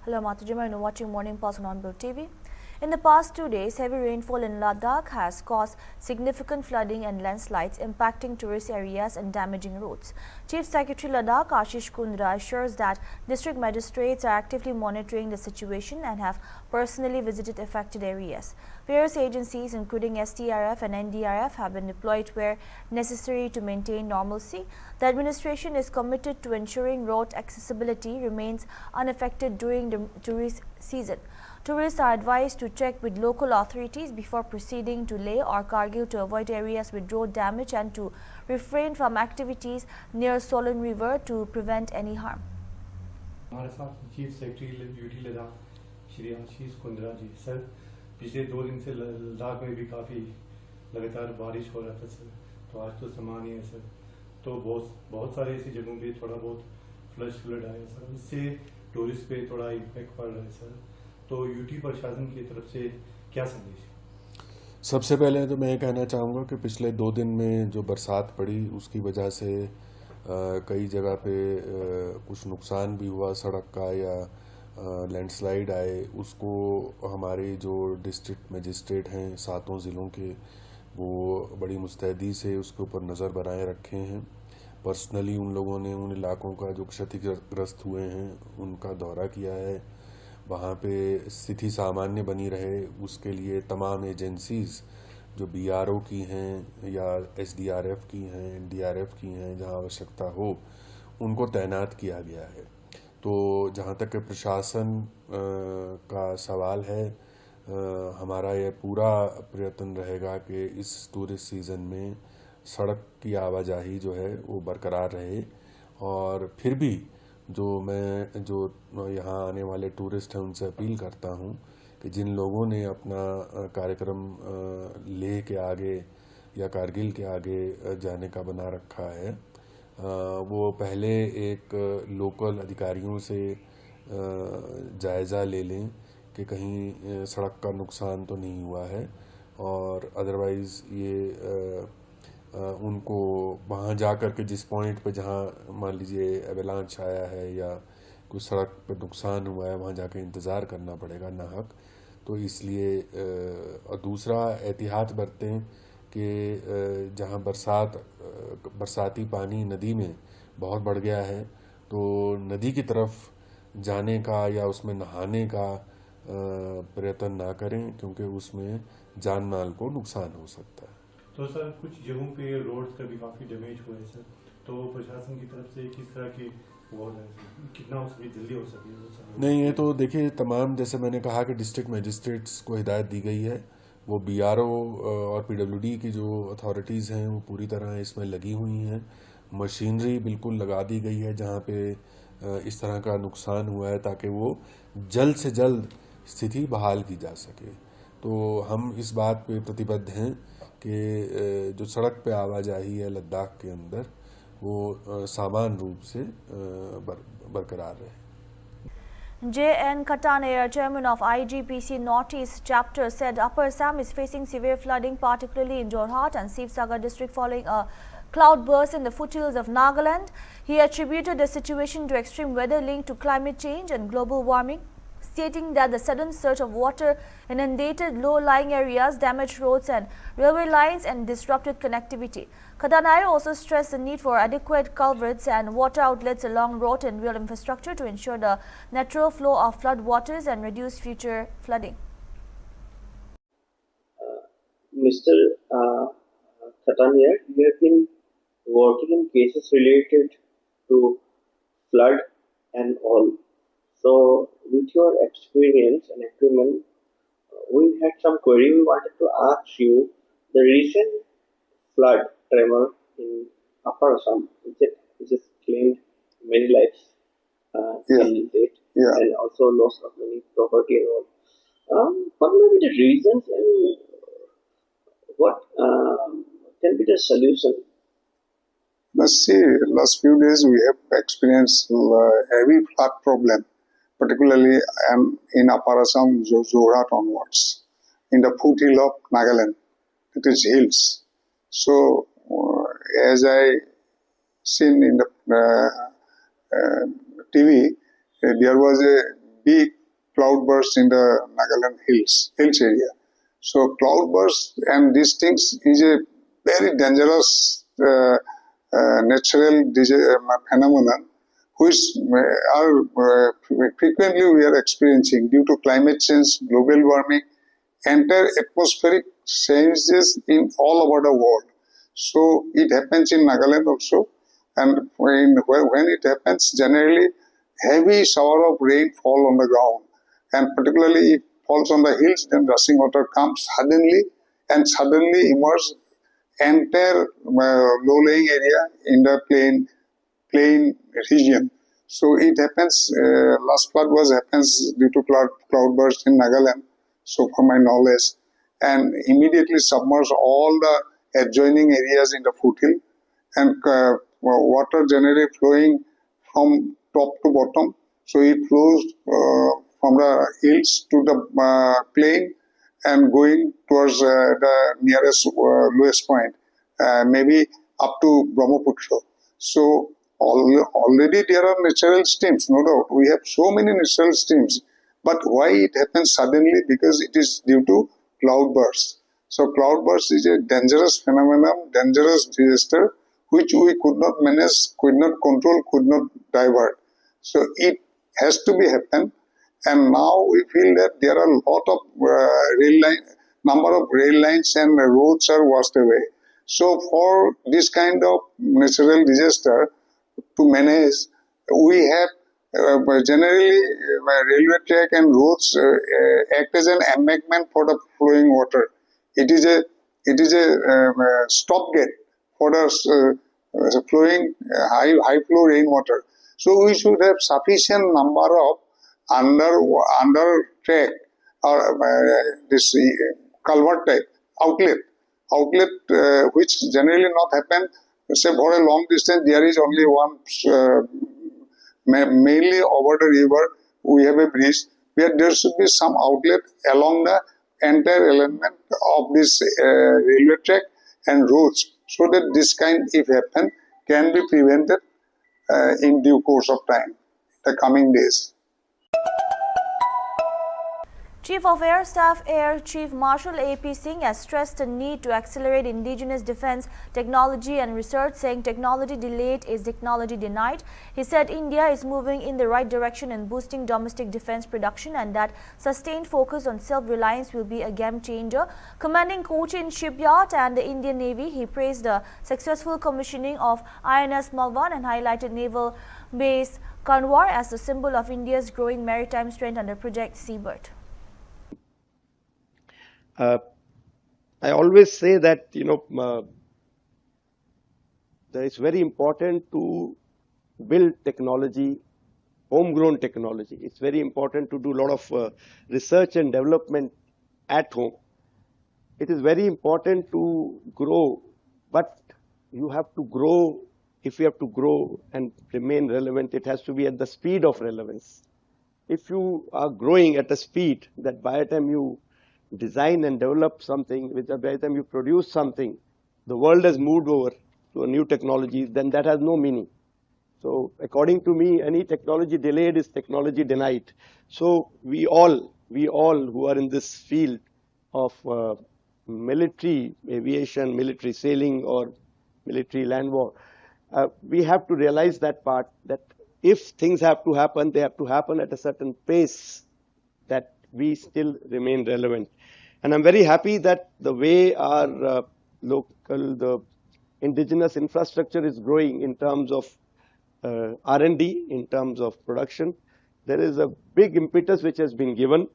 Hello, Matujima, and you're watching Morning Pulse on HornbillTV. In the past 2 days, heavy rainfall in Ladakh has caused significant flooding and landslides, impacting tourist areas and damaging roads. Chief Secretary Ladakh Ashish Kundra assures that district magistrates are actively monitoring the situation and have personally visited affected areas. Various agencies, including SDRF and NDRF, have been deployed where necessary to maintain normalcy. The administration is committed to ensuring road accessibility remains unaffected during the tourist season. Tourists are advised to check with local authorities before proceeding to Leh or Kargil to avoid areas with road damage and to refrain from activities near Solan River to prevent any harm. हमारे साथ chief secretary duty Ladakh Shri Ashish Kundra ji sir, पिछले 2 दिन से लद्दाख में भी काफ़ी लगातार बारिश हो रहा था सर, तो आज तो सामान्य है सर, तो बहुत सारे ऐसी जगहों पे थोड़ा बहुत फ्लड आया सर, इससे टूरिस्ट पे थोड़ा इम्पैक्ट पड़ रहा है सर, तो यूटी प्रशासन की तरफ से क्या संदेश? सबसे पहले तो मैं ये कहना चाहूँगा कि पिछले 2 दिन में जो बरसात पड़ी उसकी वजह से कई जगह पे कुछ नुकसान भी हुआ सड़क का या लैंडस्लाइड आए, उसको हमारे जो डिस्ट्रिक्ट मजिस्ट्रेट हैं 7 ज़िलों के, वो बड़ी मुस्तैदी से उसके ऊपर नज़र बनाए रखे हैं। पर्सनली उन लोगों ने उन इलाकों का जो क्षतिग्रस्त हुए हैं उनका दौरा किया है, वहाँ पे स्थिति सामान्य बनी रहे उसके लिए तमाम एजेंसीज़ जो बीआरओ की हैं या एसडीआरएफ की हैं, एनडीआरएफ की हैं, जहाँ आवश्यकता हो उनको तैनात किया गया है। तो जहाँ तक कि प्रशासन का सवाल है, हमारा यह पूरा प्रयत्न रहेगा कि इस टूरिस्ट सीज़न में सड़क की आवाजाही जो है वो बरकरार रहे। और फिर भी जो यहाँ आने वाले टूरिस्ट हैं उनसे अपील करता हूँ कि जिन लोगों ने अपना कार्यक्रम लेह के आगे या कारगिल के आगे जाने का बना रखा है, वो पहले एक लोकल अधिकारियों से जायज़ा ले लें कि कहीं सड़क का नुकसान तो नहीं हुआ है, और अदरवाइज़ ये उनको वहाँ जा कर के जिस पॉइंट पे जहाँ मान लीजिए एवलांच आया है या कुछ सड़क पे नुकसान हुआ है वहाँ जाके इंतज़ार करना पड़ेगा नाहक। तो इसलिए और दूसरा एहतियात बरतें कि जहाँ बरसाती पानी नदी में बहुत बढ़ गया है तो नदी की तरफ जाने का या उसमें नहाने का प्रयत्न ना करें, क्योंकि उसमें जान माल को नुकसान हो सकता है। तो सर कुछ जगहों पे रोड्स का भी काफ़ी डैमेज हुआ है सर, तो प्रशासन की तरफ से किस तरह की वो है, कितना उसमें जल्दी हो सके? नहीं, ये तो देखिए तमाम, जैसे मैंने कहा कि डिस्ट्रिक्ट मजिस्ट्रेट्स को हिदायत दी गई है, वो बीआरओ और पीडब्ल्यूडी की जो अथॉरिटीज़ हैं वो पूरी तरह इसमें लगी हुई हैं। मशीनरी बिल्कुल लगा दी गई है जहाँ पे इस तरह का नुकसान हुआ है, ताकि वो जल्द से जल्द स्थिति बहाल की जा सके। तो हम इस बात पे प्रतिबद्ध हैं कि जो सड़क पे आवाजाही है लद्दाख के अंदर वो सामान्य रूप से बरकरार रहे। J.N. Kataner, chairman of IGPC Northeast chapter, said Upper Assam is facing severe flooding, particularly in Jorhat and Sivsagar district following a cloudburst in the foothills of Nagaland. He attributed the situation to extreme weather linked to climate change and global warming, stating that the sudden surge of water inundated low-lying areas, damaged roads and railway lines and disrupted connectivity. Khatanair also stressed the need for adequate culverts and water outlets along road and rail infrastructure to ensure the natural flow of flood waters and reduce future flooding. Mr. Khatanair, you have been working in cases related to flood and all. So, with your experience and acumen, we had some query. We wanted to ask you the recent flood tremor in Upper Assam, which has claimed many lives till date, and also loss of many property and all. What may be the reasons and what can be the solution? Let's see, last few days we have experienced heavy flood problem, particularly in Upper Assam, Jorhat onwards, in the foothill of Nagaland. It is hills. So, as I seen in the TV, there was a big cloudburst in the Nagaland hills area. So cloudburst and these things is a very dangerous natural phenomenon which frequently we are experiencing due to climate change, global warming, entire atmospheric changes in all over the world. So it happens in Nagaland also, and when it happens, generally heavy shower of rain fall on the ground, and particularly it falls on the hills, then rushing water comes suddenly and suddenly emerge entire low-lying area in the plain region. So it happens, last flood happens due to cloudburst in Nagaland, so from my knowledge, and immediately submerge all the adjoining areas in the foothill, and water generally flowing from top to bottom. So it flows from the hills to the plain and going towards the nearest lowest point, maybe up to Brahmaputra. So already there are natural streams, no doubt. We have so many natural streams. But why it happens suddenly? Because it is due to cloudburst. So cloudburst is a dangerous phenomenon, dangerous disaster, which we could not manage, could not control, could not divert. So it has to be happen. And now we feel that there are a lot of number of rail lines and roads are washed away. So for this kind of natural disaster to manage, we have generally railway track and roads act as an embankment for the flowing water. It is a stopgate for the flowing high flow rainwater. So we should have sufficient number of under track or this culvert type outlet which generally not happen. Say for a long distance there is only one, mainly over the river we have a bridge where there should be some outlet along the entire element of this railway track and roads, so that this kind, if happen, can be prevented in due course of time, the coming days. Chief of Air Staff Air Chief Marshal A.P. Singh has stressed the need to accelerate indigenous defense technology and research, saying technology delayed is technology denied. He said India is moving in the right direction in boosting domestic defense production and that sustained focus on self-reliance will be a game changer. Commanding Cochin Shipyard and the Indian Navy, he praised the successful commissioning of INS Malwan and highlighted Naval Base Kanwar as a symbol of India's growing maritime strength under Project Seabird. I always say that, that it's very important to build technology, homegrown technology. It's very important to do a lot of research and development at home. It is very important to grow, but you have to grow. If you have to grow and remain relevant, it has to be at the speed of relevance. If you are growing at a speed that by the time you design and develop something, which by the time you produce something, the world has moved over to a new technology, then that has no meaning. So according to me, any technology delayed is technology denied. So we all who are in this field of military aviation, military sailing or military land war, we have to realize that part, that if things have to happen, they have to happen at a certain pace that we still remain relevant. And I'm very happy that the way our the indigenous infrastructure is growing in terms of R&D, in terms of production. There is a big impetus which has been given.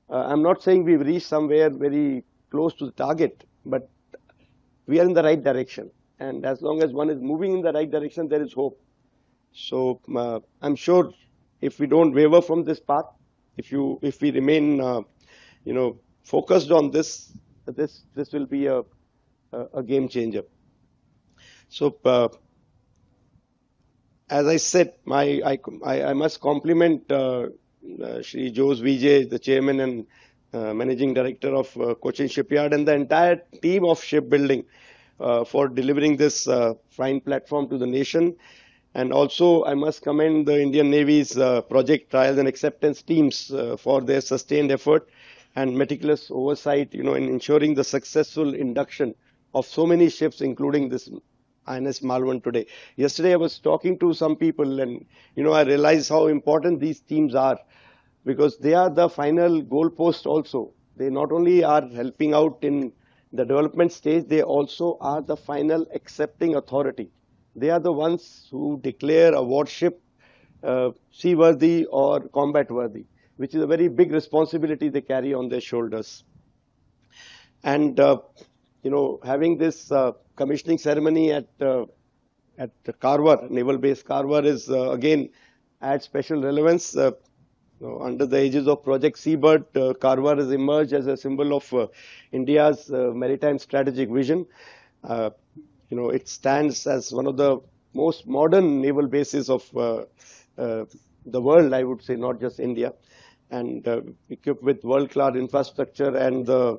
I'm not saying we've reached somewhere very close to the target, but we are in the right direction. And as long as one is moving in the right direction, there is hope. So I'm sure if we don't waver from this path, if we remain, focused on this will be a game changer. So, as I said, I must compliment Shri Jose Vijay, the chairman and managing director of Cochin Shipyard, and the entire team of shipbuilding for delivering this fine platform to the nation. And also, I must commend the Indian Navy's project trials and acceptance teams for their sustained effort and meticulous oversight, in ensuring the successful induction of so many ships, including this INS Malwan today. Yesterday, I was talking to some people, and I realized how important these teams are, because they are the final goalpost also. They not only are helping out in the development stage, they also are the final accepting authority. They are the ones who declare a warship seaworthy or combat worthy, which is a very big responsibility they carry on their shoulders. And having this commissioning ceremony at Karwar, Naval Base Karwar, is again adds special relevance. Under the aegis of Project Seabird, Karwar has emerged as a symbol of India's maritime strategic vision. It stands as one of the most modern naval bases of the world, I would say, not just India, and equipped with world-class infrastructure and the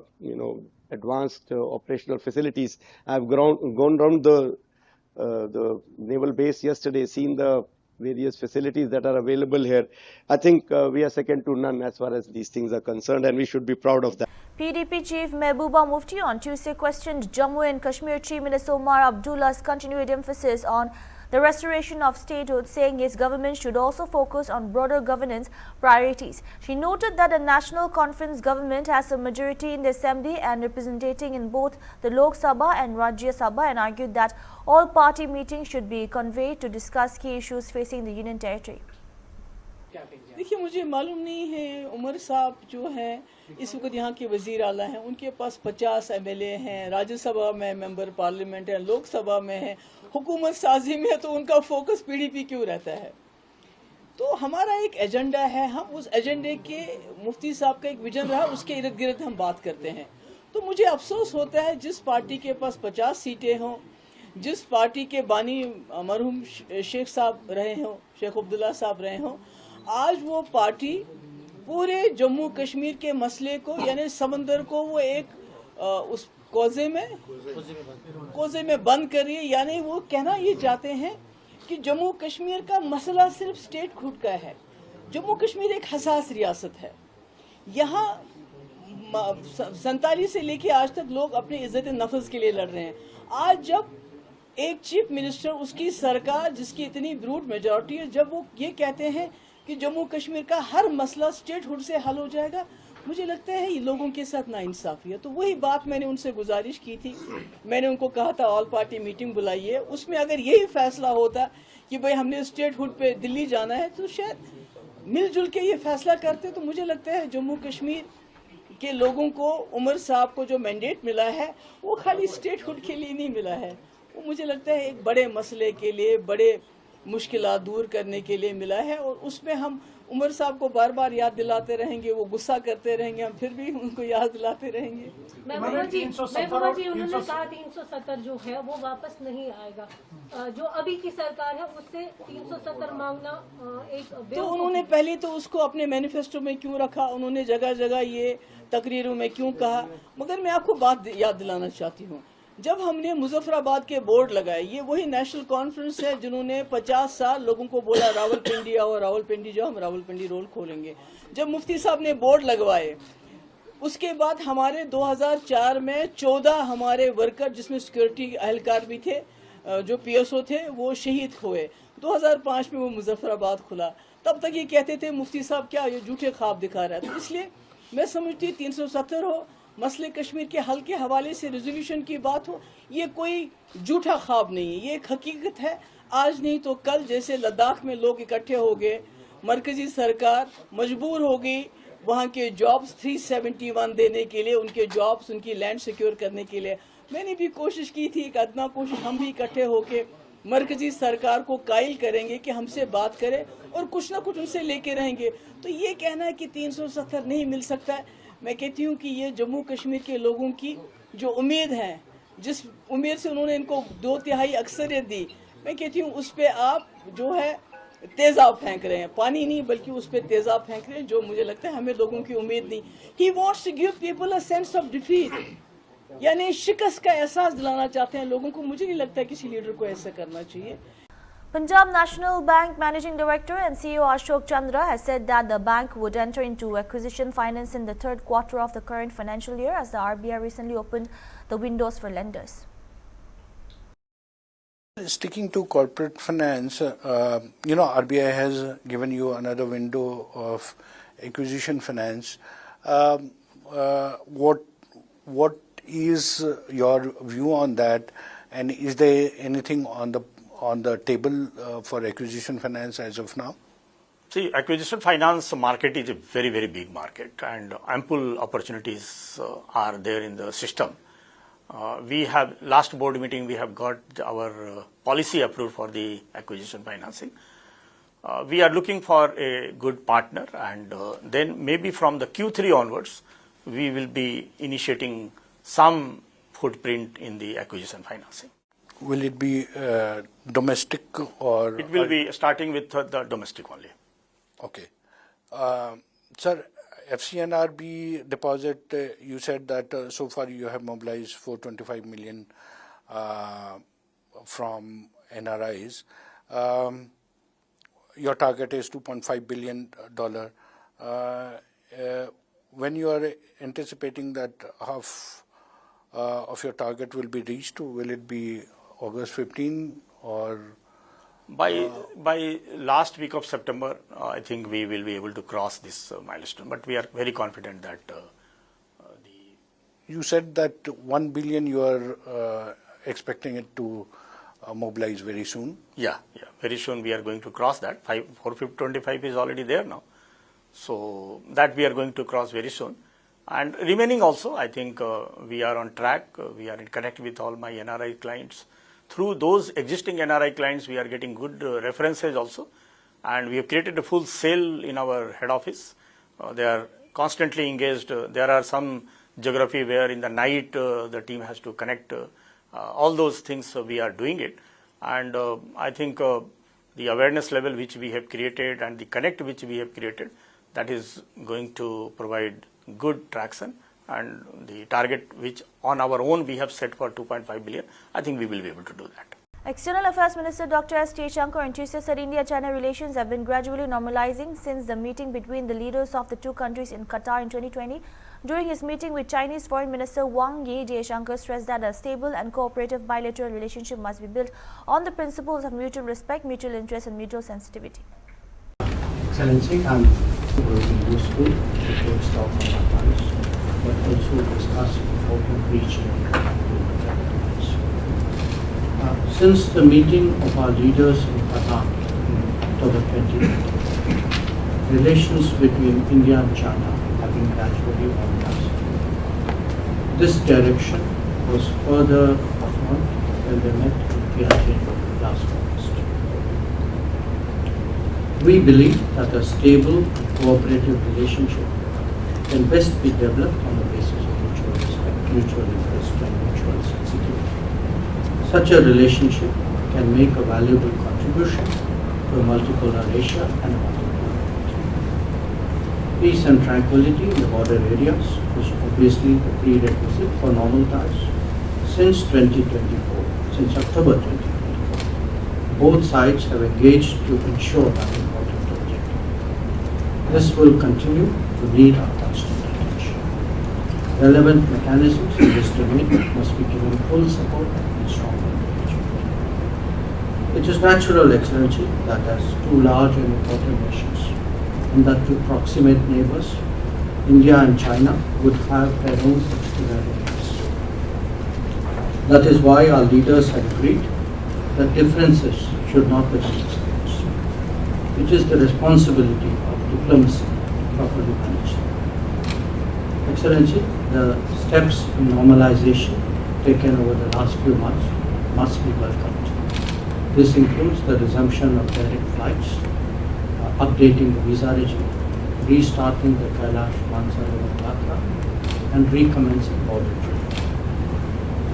advanced operational facilities. I've gone around the naval base yesterday, seen the various facilities that are available here. I think we are second to none as far as these things are concerned, and we should be proud of that. PDP Chief Mehbooba Mufti on Tuesday questioned Jammu and Kashmir Chief Minister Omar Abdullah's continued emphasis on the restoration of statehood, saying his government should also focus on broader governance priorities. She noted that a national conference government has a majority in the assembly and representing in both the Lok Sabha and Rajya Sabha, and argued that all party meetings should be convened to discuss key issues facing the Union Territory. देखिए, मुझे मालूम नहीं है, उमर साहब जो हैं इस वक्त यहाँ के वजीर आला हैं, उनके पास 50 MLA हैं, राज्यसभा में मेंबर पार्लियामेंट हैं, लोकसभा में हैं, हुकूमत साजी में, तो उनका फोकस पीडीपी क्यों रहता है? तो हमारा एक एजेंडा है, हम उस एजेंडे के मुफ्ती साहब का एक विजन रहा, उसके इर्द गिर्द हम बात करते हैं। तो मुझे अफसोस होता है, जिस पार्टी के पास 50 सीटें हों, जिस पार्टी के बानी मरहूम शेख साहब रहे हों, शेख अब्दुल्ला साहब रहे हों, आज वो पार्टी पूरे जम्मू कश्मीर के मसले को, यानी समंदर को, वो एक उस कोजे में बंद कर रही है। यानी वो कहना ये चाहते हैं कि जम्मू कश्मीर का मसला सिर्फ स्टेट खुद का है। जम्मू कश्मीर एक हसास रियासत है। यहाँ 47 से लेके आज तक लोग अपनी इज्जत नफ्स के लिए लड़ रहे हैं। आज जब एक चीफ मिनिस्टर, उसकी सरकार जिसकी इतनी ब्रूट मेजॉरिटी है, जब वो ये कहते हैं कि जम्मू कश्मीर का हर मसला स्टेटहुड से हल हो जाएगा, मुझे लगता है ये लोगों के साथ नाइंसाफी है। तो वही बात मैंने उनसे गुजारिश की थी, मैंने उनको कहा था ऑल पार्टी मीटिंग बुलाइए, उसमें अगर यही फैसला होता कि भाई हमने स्टेटहुड पे दिल्ली जाना है, तो शायद मिलजुल के ये फैसला करते। तो मुझे लगता है जम्मू कश्मीर के लोगों को, उमर साहब को जो मैंडेट मिला है, वो खाली स्टेटहुड के लिए नहीं मिला है, वो मुझे लगता है एक बड़े मसले के लिए, बड़े मुश्किलात दूर करने के लिए मिला है। और उसमें हम उमर साहब को बार बार याद दिलाते रहेंगे, वो गुस्सा करते रहेंगे, हम फिर भी उनको याद दिलाते रहेंगे। महबूबा जी, उन्होंने कहा 370 जो है वो वापस नहीं आएगा, जो अभी की सरकार है उससे 370 मांगना एक, तो उन्होंने पहले तो उसको अपने मैनिफेस्टो में क्यों रखा, उन्होंने जगह जगह ये तकरीरों में क्यों कहा। मगर मैं आपको बात याद दिलाना चाहती हूँ, जब हमने मुजफ्फराबाद के बोर्ड लगाए, ये वही नेशनल कॉन्फ्रेंस है जिन्होंने 50 साल लोगों को बोला रावलपिंडी आओ, रावलपिंडी जाओ, हम रावलपिंडी रोल खोलेंगे। जब मुफ्ती साहब ने बोर्ड लगवाए, उसके बाद हमारे 2004 में 14 हमारे वर्कर, जिसमें सिक्योरिटी एहलकार भी थे, जो PSO थे, वो शहीद हुए। 2005 में वो मुजफ्फराबाद खुला। तब तक ये कहते थे मुफ्ती साहब क्या ये झूठे ख्वाब दिखा रहा है। तो इसलिए मैं समझती 370 हो, मसले कश्मीर के हल के हवाले से रेजोल्यूशन की बात हो, ये कोई झूठा ख्वाब नहीं है, ये एक हकीकत है। आज नहीं तो कल, जैसे लद्दाख में लोग इकट्ठे हो गए, मरकजी सरकार मजबूर हो गई वहाँ के जॉब्स 371 देने के लिए, उनके जॉब्स, उनकी लैंड सिक्योर करने के लिए। मैंने भी कोशिश की थी, एक अदना कोशिश, हम भी इकट्ठे होके मरकजी सरकार को कायल करेंगे कि हमसे बात करे और कुछ ना कुछ उनसे लेके रहेंगे। तो ये कहना है कि 370 नहीं मिल सकता है, मैं कहती हूँ कि ये जम्मू कश्मीर के लोगों की जो उम्मीद है, जिस उम्मीद से उन्होंने इनको 2/3 अक्सरियत दी, मैं कहती हूँ उस पर आप जो है तेजाब फेंक रहे हैं, पानी नहीं बल्कि उस पर तेजाब फेंक रहे हैं, जो मुझे लगता है हमें लोगों की उम्मीद नहीं। He wants to give people a sense of defeat, यानी शिकस्त का एहसास दिलाना चाहते हैं लोगों को। मुझे नहीं लगता किसी लीडर को ऐसा करना चाहिए। Punjab National Bank Managing Director and CEO Ashok Chandra has said that the bank would enter into acquisition finance in the third quarter of the current financial year as the RBI recently opened the windows for lenders. Sticking to corporate finance, RBI has given you another window of acquisition finance. What is your view on that, and is there anything on the table for acquisition finance as of now? See, acquisition finance market is a very, very big market, and ample opportunities are there in the system. We have, last board meeting, we have got our policy approved for the acquisition financing. We are looking for a good partner, and then maybe from the Q3 onwards, we will be initiating some footprint in the acquisition financing. Will it be domestic or? It will be starting with the domestic only. Okay. Sir, FCNRB deposit, you said that so far you have mobilized 425 million from NRIs. Your target is $2.5 billion. When you are anticipating that half of your target will be reached, will it be August 15 or? By last week of September, I think we will be able to cross this milestone. But we are very confident that You said that 1 billion you are expecting it to mobilize very soon. Yeah, very soon we are going to cross that. 425 is already there now, so that we are going to cross very soon. And remaining also, I think we are on track. We are in connect with all my NRI clients. Through those existing NRI clients, we are getting good references also, and we have created a full cell in our head office. They are constantly engaged. There are some geography where in the night the team has to connect. All those things we are doing it, and I think the awareness level which we have created and the connect which we have created, that is going to provide good traction. And the target which on our own we have set for 2.5 billion, I think we will be able to do that. External Affairs Minister Dr. S. Jaishankar on Tuesday said India-China relations have been gradually normalizing since the meeting between the leaders of the two countries in Qatar in 2020. During his meeting with Chinese Foreign Minister Wang Yi, Jaishankar stressed that a stable and cooperative bilateral relationship must be built on the principles of mutual respect, mutual interest and mutual sensitivity. Excellency, I'm very useful to stop on but also discuss important regional developments. Since the meeting of our leaders in Qatar in October 2020, relations between India and China have been gradually normalized. This direction was further affirmed when they met in Tianjin last August. We believe that a stable and cooperative relationship can best be developed on the basis of mutual respect, mutual interest and mutual sensitivity. Such a relationship can make a valuable contribution to a multipolar Asia and a multipolar world. Peace and tranquility in the border areas is obviously the prerequisite for normal ties. Since October 2024, both sides have engaged to ensure that important objective. This will continue to need our constant attention. Relevant mechanisms in this domain must be given full support and strong engagement. It is natural, Excellency, that as two large and important nations, and that two proximate neighbors, India and China would have their own peculiarities. That is why our leaders have agreed that differences should not become disputes. It is the responsibility of diplomacy properly managed. Excellency, the steps in normalization taken over the last few months must be welcomed. This includes the resumption of direct flights, updating the visa regime, restarting the Kailash Mansarovar Yatra, and recommencing border trade.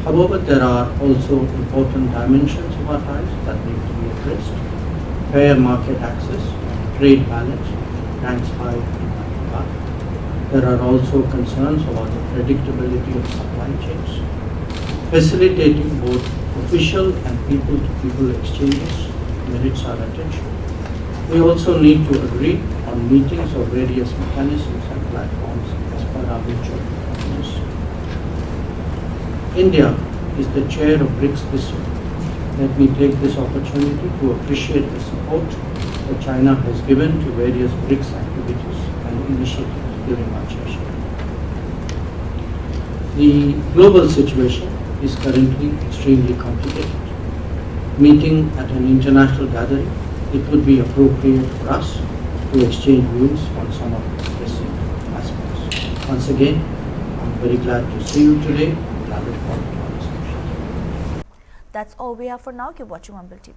However, there are also important dimensions of our ties that need to be addressed. Fair market access, trade balance, ranks high in my regard. There are also concerns about the predictability of supply chains. Facilitating both official and people-to-people exchanges merits our attention. We also need to agree on meetings of various mechanisms and platforms as per our mutual understanding. India is the chair of BRICS this year. Let me take this opportunity to appreciate the support that China has given to various BRICS activities and initiatives during our chairship. The global situation is currently extremely complicated. Meeting at an international gathering, it would be appropriate for us to exchange views on some of the pressing aspects. Once again, I'm very glad to see you today, and I look forward to our discussion. That's all we have for now. Keep watching Hornbill TV.